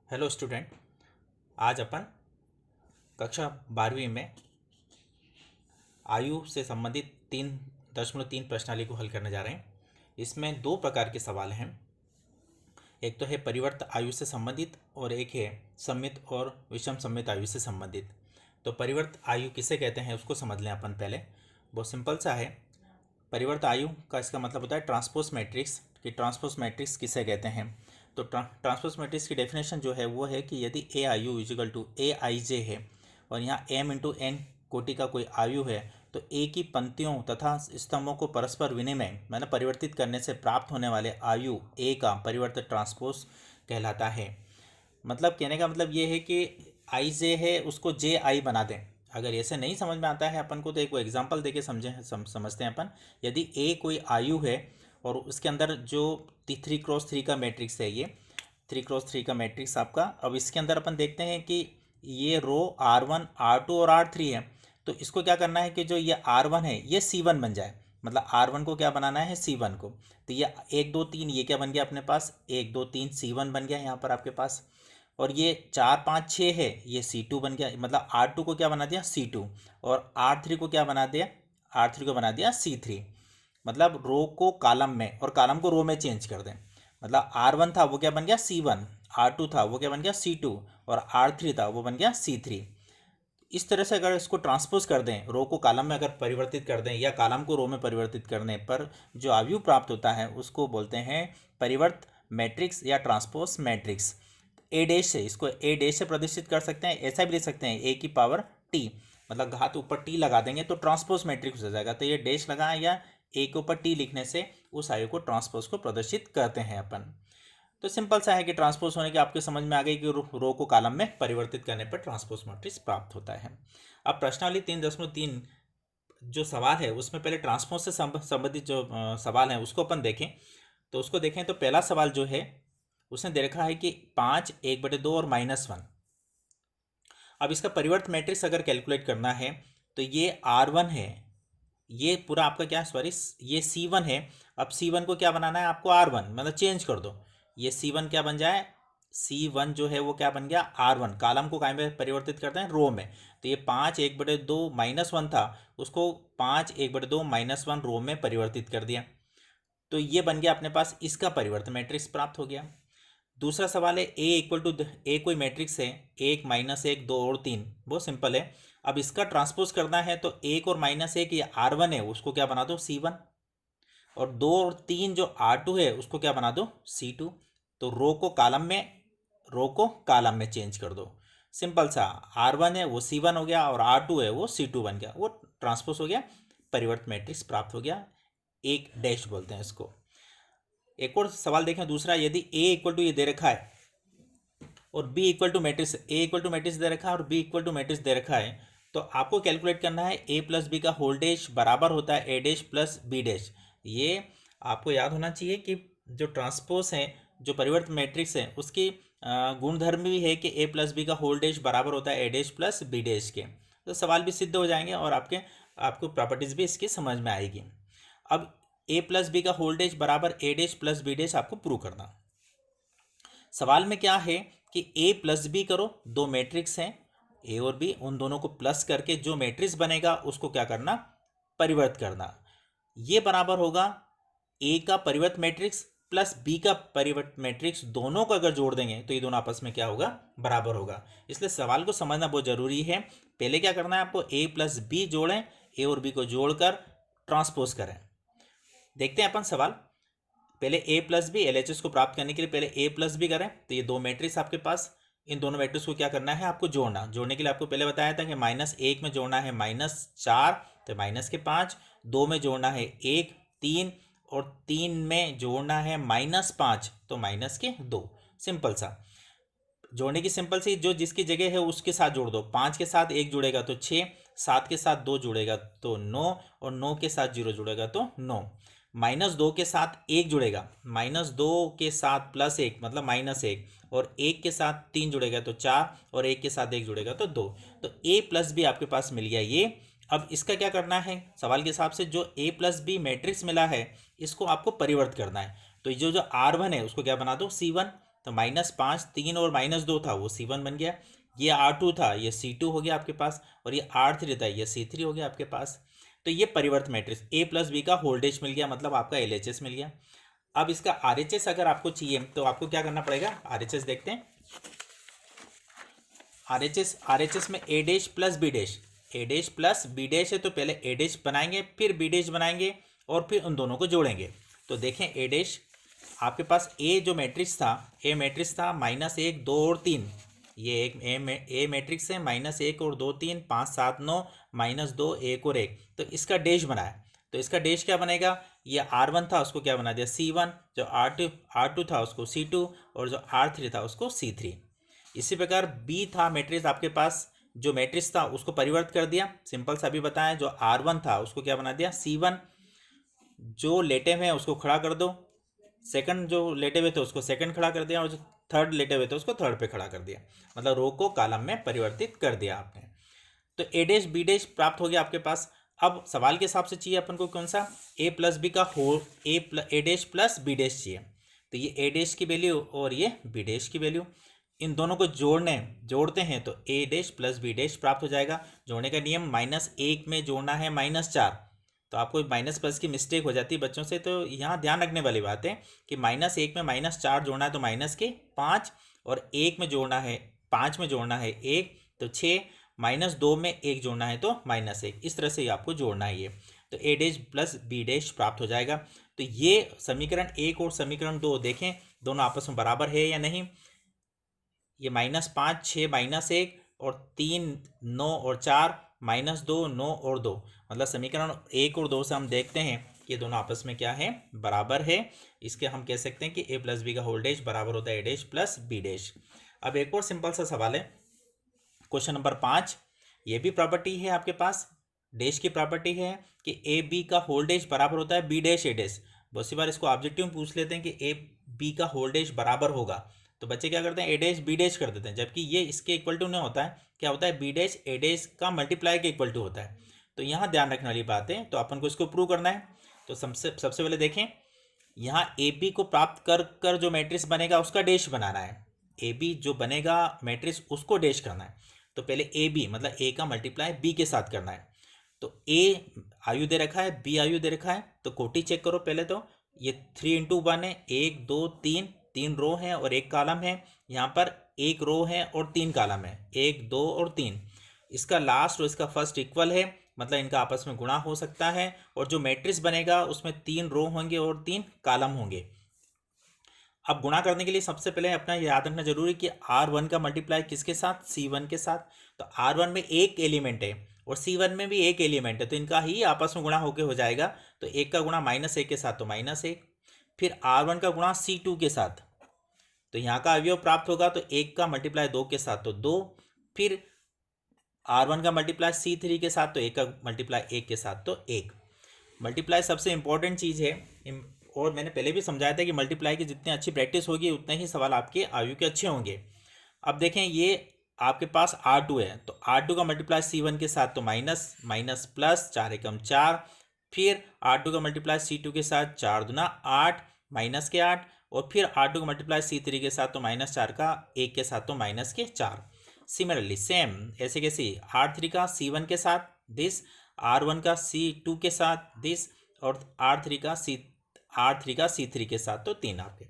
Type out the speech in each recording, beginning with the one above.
Hello student. आज अपन कक्षा 12वीं में आयु से संबंधित 3.3 प्रश्नावली को हल करने जा रहे हैं। इसमें दो प्रकार के सवाल हैं। एक तो है परिवर्त आयु से संबंधित और एक है सममित और विषम सममित आयु से संबंधित। तो परिवर्त आयु किसे कहते हैं उसको समझ लें अपन पहले। बहुत सिंपल सा है। परिवर्त आयु का इसका मतलब होता है ट्रांसपोज मैट्रिक्स। कि ट्रांसपोज मैट्रिक्स किसे कहते हैं। तो ट्रांसपोज मैट्रिक्स की डेफिनेशन जो है वो है कि यदि ए आयु इजिकल टू ए आई जे है और यहाँ एम इंटू एन कोटि का कोई आयु है तो ए की पंक्तियों तथा स्तंभों को परस्पर विनिमय मैंने परिवर्तित करने से प्राप्त होने वाले आयु ए का परिवर्तित ट्रांसपोज कहलाता है। मतलब कहने का मतलब ये है कि आई जे है उसको जे आई बना दें। अगर ऐसे नहीं समझ में आता है अपन को तो एक एग्जांपल देके समझते हैं अपन। यदि ए कोई आयु है और उसके अंदर जो 3x3 का मैट्रिक्स है, ये 3x3 का मैट्रिक्स आपका। अब इसके अंदर अपन देखते हैं कि ये रो R1 R2 और R3 है। तो इसको क्या करना है कि जो ये R1 है ये C1 बन जाए। मतलब R1 को क्या बनाना है, C1 को। तो ये 1 2 3 ये क्या बन गया अपने पास, 1 2 3 C1 बन गया यहाँ पर आपके पास। और ये 4 5 6 है ये C2 बन गया। मतलब R2 को क्या बना दिया, C2। और R3 को क्या बना दिया, R3 को बना दिया C3। मतलब रो को कॉलम में और कॉलम को रो में चेंज कर दें। मतलब R1 था वो क्या बन गया C1, R2 था वो क्या बन गया C2 और R3 था वो बन गया C3। इस तरह से अगर इसको ट्रांसपोज कर दें, रो को कॉलम में अगर परिवर्तित कर दें या कॉलम को रो में परिवर्तित करने पर जो आयु प्राप्त होता है उसको बोलते हैं परिवर्त मैट्रिक्स या ट्रांसपोज मैट्रिक्स। ए डैश से इसको ए डैश से प्रदर्शित कर सकते हैं। ऐसा भी लिख सकते हैं ए की पावर टी। मतलब घात ऊपर टी लगा देंगे तो ट्रांसपोज मैट्रिक्स हो जाएगा। तो ये डैश लगा या ए के ऊपर टी लिखने से उस आयु को ट्रांसपोज को प्रदर्शित करते हैं अपन। तो सिंपल सा है कि ट्रांसपोज होने की आपके समझ में आ गई कि रो को कॉलम में परिवर्तित करने पर ट्रांसपोज मैट्रिक्स प्राप्त होता है। अब प्रश्नावली 3.3 जो सवाल है उसमें पहले ट्रांसपोज से संबंधित जो सवाल है उसको अपन देखें। तो उसको देखें तो पहला सवाल जो है उसने दे रखा है कि 5 1/2 और -1। अब इसका परिवर्त मैट्रिक्स अगर कैलकुलेट करना है तो ये R1 है, ये पूरा आपका क्या, सॉरी ये C1 है। अब C1 को क्या बनाना है आपको, R1। मतलब चेंज कर दो, ये C1 क्या बन जाए, C1 जो है वो क्या बन गया R1। कॉलम को कहाँ में परिवर्तित करते हैं, रो में। तो ये 5 1/2 -1 था, उसको 5 1/2 -1 रो में परिवर्तित कर दिया। तो ये बन गया अपने पास, इसका परिवर्तन मैट्रिक्स प्राप्त हो गया। दूसरा सवाल है ए इक्वल टू ए कोई मैट्रिक्स है 1 -1 2 और 3। बहुत सिंपल है। अब इसका ट्रांसपोज करना है तो 1 और -1 ये R1 है उसको क्या बना दो C1। और 2 और 3 जो R2 है उसको क्या बना दो C2। तो रो को कॉलम में चेंज कर दो। सिंपल सा, R1 है वो C1 हो गया और R2 है वो C2 बन गया। वो ट्रांसपोज हो गया, परिवर्त मैट्रिक्स प्राप्त हो गया। एक डैश बोलते हैं इसको। एक और सवाल देखें दूसरा। यदि ए इक्वल टू ये दे रखा है और B equal to matrix, A equal to matrix दे रखा है और बी इक्वल टू मैट्रिक्स दे रखा है, तो आपको कैलकुलेट करना है ए प्लस बी का होल डैश बराबर होता है A dash plus B dash. ये आपको याद होना चाहिए कि जो ट्रांसपोज है, जो परिवर्त मैट्रिक्स है, उसकी गुणधर्म भी है कि ए प्लस बी का होल डैश बराबर होता है A dash plus B dash के। तो सवाल भी सिद्ध हो जाएंगे और आपको प्रॉपर्टीज भी इसकी समझ में आएगी। अब ए प्लस बी का होल डैश बराबर ए डैश प्लस बी डैश आपको प्रूव करना। सवाल में क्या है कि ए प्लस बी करो, दो मैट्रिक्स हैं ए और बी, उन दोनों को प्लस करके जो मैट्रिक्स बनेगा उसको क्या करना, परिवर्त करना। ये बराबर होगा ए का परिवर्त मैट्रिक्स प्लस बी का परिवर्त मैट्रिक्स, दोनों को अगर जोड़ देंगे तो ये दोनों आपस में क्या होगा, बराबर होगा। इसलिए सवाल को समझना बहुत जरूरी है। पहले क्या करना है आपको, ए प्लस बी जोड़ें, ए और बी को जोड़कर ट्रांसपोज करें। देखते हैं अपन सवाल। पहले ए प्लस बी, LHS को प्राप्त करने के लिए पहले ए प्लस बी करें। तो ये दो मैट्रिक्स आपके पास, इन दोनों मैट्रिक्स को क्या करना है आपको जोड़ना। जोड़ने के लिए आपको पहले बताया था कि -1 में जोड़ना है -4 तो माइनस के 5, 2 में जोड़ना है 1 3 और 3 में जोड़ना है -5 तो माइनस के 2। सिंपल सा जोड़ने की सिंपल सी, जो जिसकी जगह है उसके साथ जोड़ दो। 5 के साथ 1 जुड़ेगा तो 6, 7 के साथ 2 जुड़ेगा तो 9 और 9 के साथ 0 जुड़ेगा तो 9। -2 के साथ 1 जुड़ेगा, -2 के साथ +1 मतलब -1 और 1 के साथ 3 जुड़ेगा तो 4 और 1 के साथ 1 जुड़ेगा तो 2। तो ए प्लस बी आपके पास मिल गया ये। अब इसका क्या करना है, सवाल के हिसाब से जो ए प्लस बी मैट्रिक्स मिला है इसको आपको परिवर्त करना है। तो जो जो R1 है उसको क्या बना दो C1, तो -5 3 और -2 था वो C1 बन गया। ये R2 था, ये C2 हो गया आपके पास, और ये R3 था, ये C3 हो गया आपके पास। तो ये परिवर्त मैट्रिक्स A प्लस बी का होल्डेज मिल गया, मतलब आपका LHS मिल गया। अब इसका RHS अगर आपको चाहिए तो आपको क्या करना पड़ेगा, RHS देखते हैं। RHS में A dash plus B dash, A dash plus B dash है तो पहले A डैश बनाएंगे, फिर B डैश बनाएंगे, और फिर उन दोनों को जोड़ेंगे। तो देखें A डैश, आपके पास A जो मैट्रिक्स था, A मैट्रिक्स था -1 2 और 3, ये एक A मैट्रिक्स है, -1 और 2 3 5 7 9 -2 1 और 1, तो इसका डैश बनाया। तो इसका डैश क्या बनेगा, ये R1 था उसको क्या बना दिया C1, जो R2 था उसको C2, और जो R3 था उसको C3। इसी प्रकार बी था मैट्रिक्स आपके पास, जो मैट्रिक्स था उसको परिवर्तित कर दिया, सिंपल सा भी बताया। जो R1 था उसको क्या बना दिया C1, जो लेटे हुए हैं उसको खड़ा कर दो, सेकंड जो लेटे हुए थे उसको सेकंड खड़ा कर दिया, और जो थर्ड लेटे हुए थे उसको थर्ड पे खड़ा कर दिया, मतलब रो को कॉलम में परिवर्तित कर दिया आपने। तो A डैश B डैश प्राप्त हो गया आपके पास। अब सवाल के हिसाब से चाहिए अपन को कौन सा, A प्लस बी का whole, A dash plus B dash चाहिए। तो ये A डैश की वैल्यू और ये B डैश की वैल्यू, इन दोनों को जोड़ते हैं तो A dash plus B dash प्राप्त हो जाएगा। जोड़ने का नियम, -1 में जोड़ना है -4, तो आपको माइनस प्लस की मिस्टेक हो जाती है बच्चों से, तो यहाँ ध्यान रखने वाली बात है कि -1 में -4 जोड़ना है तो -5, और 1 में जोड़ना है 5 में जोड़ना है 1 तो 6, -2 में 1 जोड़ना है तो -1, इस तरह से आपको जोड़ना है ये। तो A dash plus B dash प्राप्त हो जाएगा। तो ये समीकरण 1 और समीकरण 2 देखें दोनों आपस में बराबर है या नहीं। ये -5 6 -1 और 3 9 और 4 -2 9 और 2, मतलब समीकरण 1 और 2 से हम देखते हैं कि दोनों आपस में क्या है, बराबर है। इसके हम कह सकते हैं कि A प्लस बी का होल्डेज बराबर होता है A dash plus B dash. अब एक और सिंपल सा सवाल है, क्वेश्चन नंबर 5। ये भी प्रॉपर्टी है आपके पास, डैश की प्रॉपर्टी है कि ए बी का होल्डेज बराबर होता है B डैश A डैश। बहुत सी बार इसको ऑब्जेक्टिव में पूछ लेते हैं कि A B का होल्डेज बराबर होगा, तो बच्चे क्या करते हैं, A डैश B डैश कर देते हैं, जबकि ये इसके इक्वल टू नहीं होता है। क्या होता है, B डैश A डैश का मल्टीप्लाई के इक्वल टू होता है। तो यहाँ ध्यान रखने वाली बात है, तो अपन को इसको प्रूव करना है। तो सबसे पहले देखें, यहाँ ए बी को प्राप्त कर कर जो मैट्रिक्स बनेगा उसका डैश बनाना है। ए बी जो बनेगा मैट्रिक्स उसको डैश करना है। तो पहले ए बी मतलब ए का मल्टीप्लाई बी के साथ करना है। तो ए आयु दे रखा है, बी आयु दे रखा है, तो कोटि चेक करो पहले। तो ये 3 × 1 है, 1 2 3, 3 रो है और 1 कॉलम है। यहाँ पर 1 रो है और 3 कॉलम है, 1 2 और 3। इसका लास्ट और इसका फर्स्ट इक्वल है, मतलब इनका आपस में गुणा हो सकता है। और जो मैट्रिक्स बनेगा उसमें 3 रो होंगे और 3 कॉलम होंगे। अब गुणा करने के लिए सबसे पहले अपना याद रखना जरूरी कि R1 का मल्टीप्लाई किसके साथ, C1 के साथ। तो R1 में एक एलिमेंट है और C1 में भी एक एलिमेंट है, तो इनका ही आपस में गुणा होके हो जाएगा। तो 1 का गुणा -1 के साथ तो -1, फिर R1 का गुणा C2 के साथ, तो यहाँ का अवयव प्राप्त होगा। तो 1 का मल्टीप्लाई 2 के साथ तो 2, फिर R1 का मल्टीप्लाई C3 के साथ, तो 1 का मल्टीप्लाई 1 के साथ तो 1। मल्टीप्लाई सबसे इंपॉर्टेंट चीज़ है, और मैंने पहले भी समझाया था कि मल्टीप्लाई की जितनी अच्छी प्रैक्टिस होगी उतने ही सवाल आपके आयु के अच्छे होंगे। अब देखें, ये आपके पास R2 है, तो R2 का मल्टीप्लाई C1 के साथ तो माइनस माइनस प्लस, 4 एकम 4, फिर R2 का मल्टीप्लाई C2 के साथ 4 दूना 8 माइनस के 8, और फिर R2 का मल्टीप्लाई C3 के साथ तो -4 का 1 के साथ तो -4। सिमिलरली सेम ऐसे कैसे R3 का C1 के साथ दिस, R1 का C2 के साथ दिस, और R3 का C3 के साथ तो 3 आपके।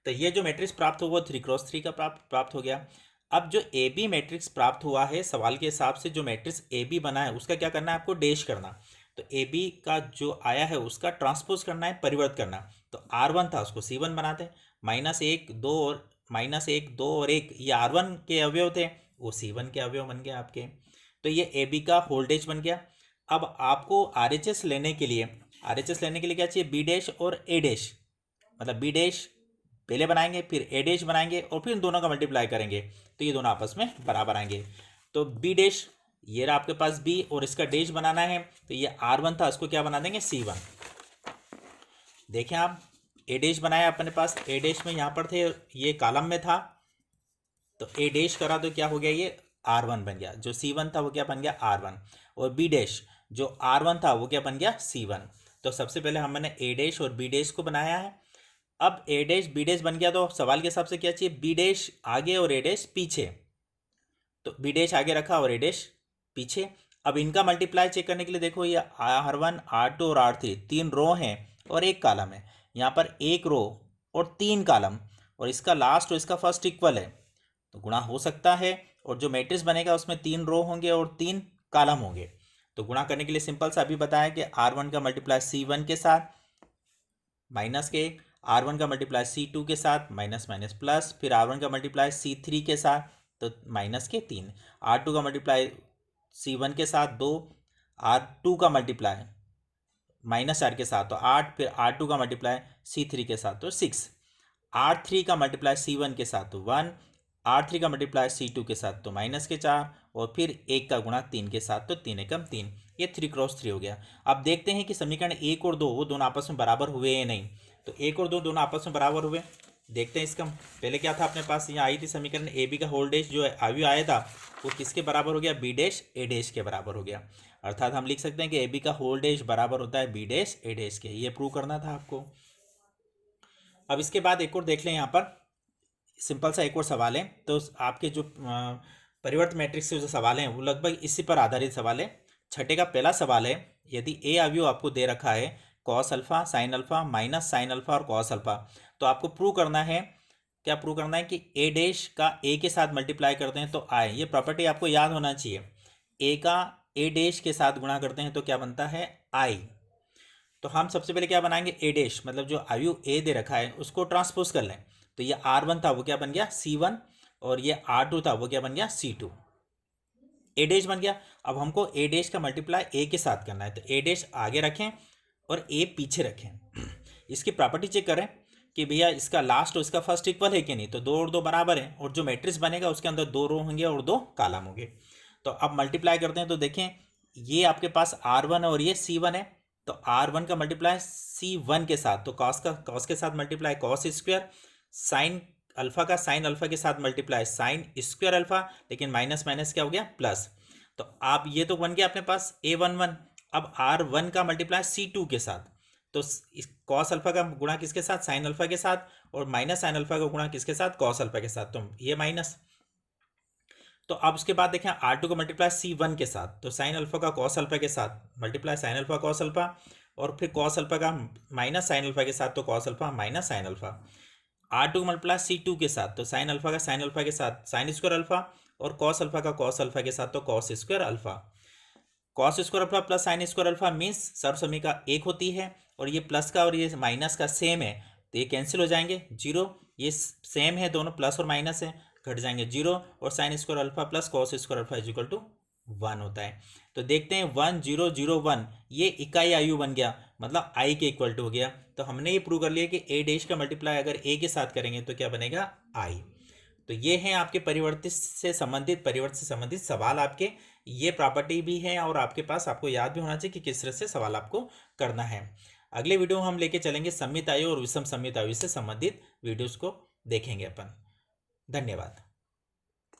तो ये जो मैट्रिक्स प्राप्त हुआ 3×3 का प्राप्त हो गया। अब जो ए बी मैट्रिक्स प्राप्त हुआ है, सवाल के हिसाब से जो मैट्रिक्स ए बी बना है उसका क्या करना है आपको, डैश करना। तो ए बी का जो आया है उसका ट्रांसपोज करना है, परिवर्त करना। तो R1 था उसको C1 बनाते हैं, -1 2 और -1 2 और 1 ये R1 के अवयव थे, वो C1 के अवयव बन गया आपके। तो ये ए बी का होल्डेज बन गया। अब आपको RHS लेने के लिए क्या चाहिए, B डैश और A डैश, मतलब B डैश पहले बनाएंगे, फिर A डैश बनाएंगे, और फिर इन दोनों का मल्टीप्लाई करेंगे, तो ये दोनों आपस में बराबर आएंगे। तो B डैश, ये रहा आपके पास B, और इसका डैश बनाना है, तो ये R1 था, इसको क्या बना देंगे C1। देखें आप, A डैश बनाया अपने पास, A डैश में यहाँ पर थे, ये कॉलम में था, तो A डैश करा तो क्या हो गया, ये R1 बन गया। जो C1 था वो क्या बन गया, R1, और B डैश जो R1 था वो क्या बन गया, C1। तो सबसे पहले हमने A डैश और B डैश को बनाया है। अब ए डैश बी डैश बन गया, तो सवाल के हिसाब से क्या चाहिए, बी डैश आगे और ए डैश पीछे। तो बी डैश आगे रखा और ए डैश पीछे। अब इनका मल्टीप्लाई चेक करने के लिए देखो, ये R1 R2 और R3 तीन रो हैं और एक कॉलम है। यहाँ पर एक रो और तीन कॉलम, और इसका लास्ट और इसका फर्स्ट इक्वल है, तो गुणा हो सकता है। और जो मैट्रिक्स बनेगा उसमें तीन रो होंगे और तीन कॉलम होंगे। तो गुणा करने के लिए सिंपल सा अभी बताया कि R1 का मल्टीप्लाई C1 के साथ माइनस के, R1 का मल्टीप्लाई C2 के साथ माइनस माइनस प्लस, फिर R1 का मल्टीप्लाई C3 के साथ तो माइनस के 3, R2 का मल्टीप्लाई C1 के साथ 2, R2 का मल्टीप्लाई माइनस 4 के साथ तो 8, फिर R2 का मल्टीप्लाई C3 के साथ तो 6, R3 का मल्टीप्लाई C1 के साथ तो 1, R3 का मल्टीप्लाई C2 के साथ तो माइनस के 4, और फिर 1 का गुणा 3 के साथ तो 3 एकम 3। ये 3×3 हो गया। अब देखते हैं कि समीकरण 1 और 2 वो दोनों आपस में बराबर हुए या नहीं। तो 1 और 2 दोनों आपस में बराबर हुए, देखते हैं इसका। पहले क्या था अपने पास, यहाँ आई थी समीकरण ए बी का होल डैश जो अवयव आया था वो किसके बराबर हो गया, बी डैश ए डैश के बराबर हो गया। अर्थात हम लिख सकते हैं कि ए बी का होल डैश बराबर होता है बी डैश ए डैश के। ये प्रूव करना था आपको। अब इसके बाद एक और देख लें, यहाँ पर सिंपल सा एक और सवाल है। तो आपके जो परिवर्त मैट्रिक्स से जो सवाल हैं वो लगभग इसी पर आधारित सवाल है। छठे का पहला सवाल है, यदि ए अवयव आपको दे रखा है cos alpha sine alpha minus sine alpha और कॉस अल्फा, तो आपको प्रूव करना है, क्या प्रूव करना है कि ए डैश का ए के साथ मल्टीप्लाई करते हैं तो आई। ये प्रॉपर्टी आपको याद होना चाहिए, ए का ए डैश के साथ गुणा करते हैं तो क्या बनता है, आई। तो हम सबसे पहले क्या बनाएंगे, ए डैश मतलब जो अवयव ए दे रखा है उसको ट्रांसपोज कर लें। तो ये R1 था वो क्या बन गया C1, और ये R2 था वो क्या बन गया C2। ए डैश बन गया। अब हमको ए डैश का मल्टीप्लाई ए के साथ करना है, तो ए डैश आगे रखें और ए पीछे रखें। इसकी प्रॉपर्टी चेक करें कि भैया इसका लास्ट और इसका फर्स्ट इक्वल है कि नहीं। तो 2 और 2 बराबर है, और जो मैट्रिक्स बनेगा उसके अंदर 2 रो होंगे और 2 कॉलम होंगे। तो अब मल्टीप्लाई करते हैं, तो देखें ये आपके पास R1 और ये C1 है। तो R1 का मल्टीप्लाई C1 के साथ, तो कॉस के साथ multiply cos square, sign alpha का साइन अल्फा के साथ मल्टीप्लाई साइन स्क्वायर अल्फा, लेकिन माइनस माइनस क्या हो गया प्लस। तो आप ये तो बन गया अपने पास A11। अब R1 का मल्टीप्लाई C2 के साथ, तो कॉस अल्फा का गुणा किसके साथ, साइन अल्फा के साथ, और माइनस साइन अल्फा का गुणा किसके साथ, कॉस अल्फा के साथ, तो ये माइनस। तो अब उसके बाद देखें R2 का मल्टीप्लाई C1 के साथ, तो साइन अल्फा का कॉस अल्फा के साथ multiply sine alpha cos alpha, और फिर कॉस अल्फा का माइनस साइन अल्फा के साथ तो cos alpha minus sine alpha. R2 multiply C2 के साथ, तो साइन अल्फा का साइन अल्फा के साथ साइन स्क्वायर अल्फा, और कॉस अल्फा का कॉस अल्फा के साथ तो cos square alpha. Cos square alpha plus sine square alpha means सर्वसमीका 1 होती है, और ये प्लस का और ये माइनस का सेम है तो ये कैंसिल हो जाएंगे, 0। ये सेम है, दोनों प्लस और माइनस है, घट जाएंगे 0, और sine square alpha plus cos square alpha is equal to 1 होता है। तो देखते हैं 1 0 0 1 ये इकाई आयु बन गया, मतलब आई के इक्वल टू हो गया। तो हमने ये प्रूव कर लिया कि ए डैश का मल्टीप्लाई अगर ए के साथ करेंगे तो क्या बनेगा, आई। तो ये हैं आपके परिवर्त से संबंधित सवाल आपके। ये प्रॉपर्टी भी है, और आपके पास आपको याद भी होना चाहिए कि किस तरह से सवाल आपको करना है। अगले वीडियो हम लेके चलेंगे सममित आयु और विषम सममित आयु से संबंधित वीडियोस को देखेंगे अपन। धन्यवाद।